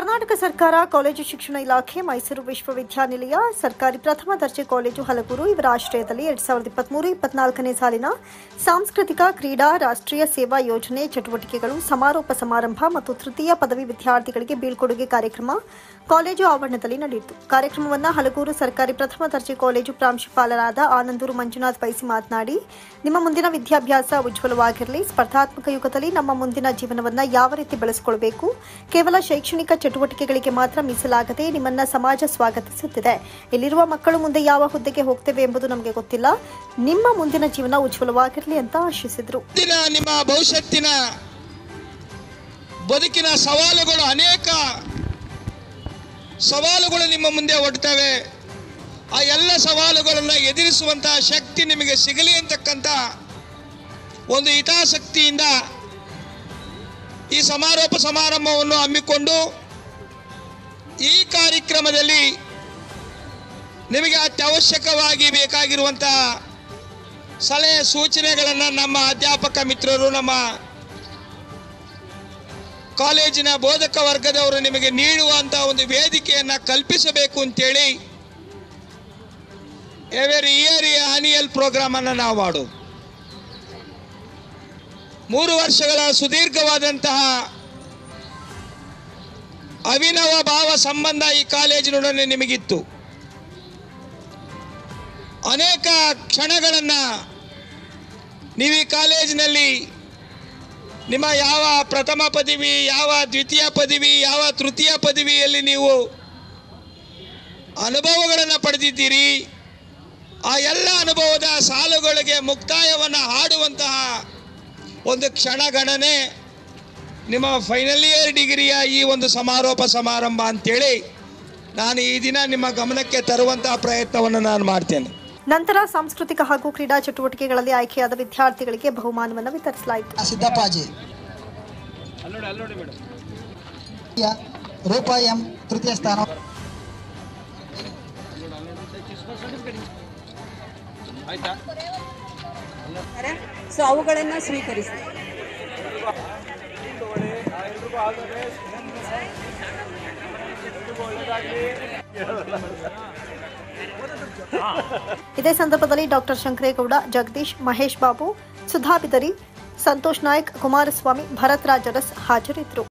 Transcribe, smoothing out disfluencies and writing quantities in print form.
ಕರ್ನಾಟಕ ಸರ್ಕಾರ ಕಾಲೇಜು ಶಿಕ್ಷಣ ಇಲಾಖೆ ಮೈಸೂರು ವಿಶ್ವವಿದ್ಯಾನಿಲಯ ಸರ್ಕಾರಿ ಪ್ರಥಮ ದರ್ಜೆ ಕಾಲೇಜು ಹಲಗೂರು ಇವರ ಆಶ್ರಯದಲ್ಲಿ 2023-24ನೇ ಸಾಲಿನ ಸಾಂಸ್ಕೃತಿಕ ಕ್ರೀಡಾ ರಾಷ್ಟ್ರೀಯ ಸೇವಾ ಯೋಜನೆ ಚಟುವಟಿಕೆಗಳು ಸಮಾರೋಪ ಸಮಾರಂಭ ಮತ್ತು ತೃತೀಯ ಪದವಿ ವಿದ್ಯಾರ್ಥಿಗಳಿಗೆ ಬೀಳ್ಕೊಡುಗೆ ಕಾರ್ಯಕ್ರಮ ಕಾಲೇಜು ಆವರಣದಲ್ಲಿ ನಡೆಯಿತು. ಕಾರ್ಯಕ್ರಮವನ್ನು ಹಲಗೂರು ಸರ್ಕಾರಿ ಪ್ರಥಮ ದರ್ಜೆ ಕಾಲೇಜು ಪ್ರಾಂಶುಪಾಲರಾದ ಆನಂದೂರು ಮಂಜುನಾಥ್ ವಹಿಸಿ ಮಾತನಾಡಿ, ನಿಮ್ಮ ಮುಂದಿನ ವಿದ್ಯಾಭ್ಯಾಸ ಉಜ್ವಲವಾಗಿರಲಿ. ಸ್ಪರ್ಧಾತ್ಮಕ ಯುಗದಲ್ಲಿ ನಮ್ಮ ಮುಂದಿನ ಜೀವನವನ್ನು ಯಾವ ರೀತಿ ಬೆಳೆಸಿಕೊಳ್ಳಬೇಕು, ಕೇವಲ ಶೈಕ್ಷಣಿಕ ಚಟುವಟಿಕೆಗಳಿಗೆ ಮಾತ್ರ ಮೀಸಲಾಗದೆ ನಿಮ್ಮನ್ನ ಸಮಾಜ ಸ್ವಾಗತಿಸುತ್ತಿದೆ. ಇಲ್ಲಿರುವ ಮಕ್ಕಳು ಮುಂದೆ ಯಾವ ಹುದ್ದೆಗೆ ಹೋಗ್ತೇವೆ ಎಂಬುದು ನಮಗೆ ಗೊತ್ತಿಲ್ಲ. ನಿಮ್ಮ ಮುಂದಿನ ಜೀವನ ಉಜ್ವಲವಾಗಿರಲಿ ಅಂತ ಆಶಿಸಿದರು. ನಿಮ್ಮ ಭವಿಷ್ಯತ್ತಿನ ಬದುಕಿನ ಸವಾಲುಗಳು ಅನೇಕ ಸವಾಲುಗಳು ನಿಮ್ಮ ಮುಂದೆ ಒಡ್ತವೆ. ಆ ಎಲ್ಲ ಸವಾಲುಗಳನ್ನು ಎದುರಿಸುವಂತಹ ಶಕ್ತಿ ನಿಮಗೆ ಸಿಗಲಿ ಅಂತಕ್ಕಂಥ ಒಂದು ಹಿತಾಸಕ್ತಿಯಿಂದ ಈ ಸಮಾರೋಪ ಸಮಾರಂಭವನ್ನು ಹಮ್ಮಿಕೊಂಡು ಈ ಕಾರ್ಯಕ್ರಮದಲ್ಲಿ ನಿಮಗೆ ಅತ್ಯವಶ್ಯಕವಾಗಿ ಬೇಕಾಗಿರುವಂತಹ ಸಲಹೆ ಸೂಚನೆಗಳನ್ನು ನಮ್ಮ ಅಧ್ಯಾಪಕ ಮಿತ್ರರು, ನಮ್ಮ ಕಾಲೇಜಿನ ಬೋಧಕ ವರ್ಗದವರು ನಿಮಗೆ ನೀಡುವಂತಹ ಒಂದು ವೇದಿಕೆಯನ್ನು ಕಲ್ಪಿಸಬೇಕು ಅಂತೇಳಿ ಎವರಿ ಇಯರ್ ಆನ್ಯುಯಲ್ ಪ್ರೋಗ್ರಾಮ್ ಅನ್ನು ನಾವು ಮಾಡೋದು. 3 ವರ್ಷಗಳ ಸುದೀರ್ಘವಾದಂತಹ ಅವಿನವ ಭಾವ ಸಂಬಂಧ ಈ ಕಾಲೇಜಿನೊಡನೆ ನಿಮಗಿತ್ತು. ಅನೇಕ ಕ್ಷಣಗಳನ್ನು ನೀವು ಈ ಕಾಲೇಜಿನಲ್ಲಿ ನಿಮ್ಮ ಯಾವ ಪ್ರಥಮ ಪದವಿ, ಯಾವ ದ್ವಿತೀಯ ಪದವಿ, ಯಾವ ತೃತೀಯ ಪದವಿಯಲ್ಲಿ ನೀವು ಅನುಭವಗಳನ್ನು ಪಡೆದಿದ್ದೀರಿ. ಆ ಎಲ್ಲ ಅನುಭವದ ಸಾಲುಗಳಿಗೆ ಮುಕ್ತಾಯವನ್ನು ಹಾಡುವಂತಹ ಒಂದು ಕ್ಷಣಗಣನೆ ನಿಮ್ಮ ಫೈನಲ್ ಇಯರ್ ಡಿಗ್ರಿಯ ಈ ಒಂದು ಸಮಾರೋಪ ಸಮಾರಂಭ ಅಂತೇಳಿ ನಾನು ಈ ದಿನ ನಿಮ್ಮ ಗಮನಕ್ಕೆ ತರುವಂತಹ ಪ್ರಯತ್ನವನ್ನು ನಾನು ಮಾಡ್ತೇನೆ. ನಂತರ ಸಾಂಸ್ಕೃತಿಕ ಹಾಗೂ ಕ್ರೀಡಾ ಚಟುವಟಿಕೆಗಳಲ್ಲಿ ಆಯ್ಕೆಯಾದ ವಿದ್ಯಾರ್ಥಿಗಳಿಗೆ ಬಹುಮಾನವನ್ನು ವಿತರಿಸಲಾಯಿತು. ಸಿದ್ದಪ್ಪಾಜಿ ರೂಪಾಯಿ ಎಂ ತೃತೀಯ ಸ್ಥಾನ. ಸೊ ಅವುಗಳನ್ನು ಸ್ವೀಕರಿಸಿ. ಇದೇ ಸಂದರ್ಭದಲ್ಲಿ ಡಾಕ್ಟರ್ ಶಂಕರೇಗೌಡ, ಜಗದೀಶ್, ಮಹೇಶ್ ಬಾಬು, ಸುಧಾ ಬಿದರಿ, ಸಂತೋಷ್ ನಾಯಕ್, ಕುಮಾರಸ್ವಾಮಿ, ಭರತ್ ರಾಜ್ ಅರಸ್ ಹಾಜರಿದ್ದರು.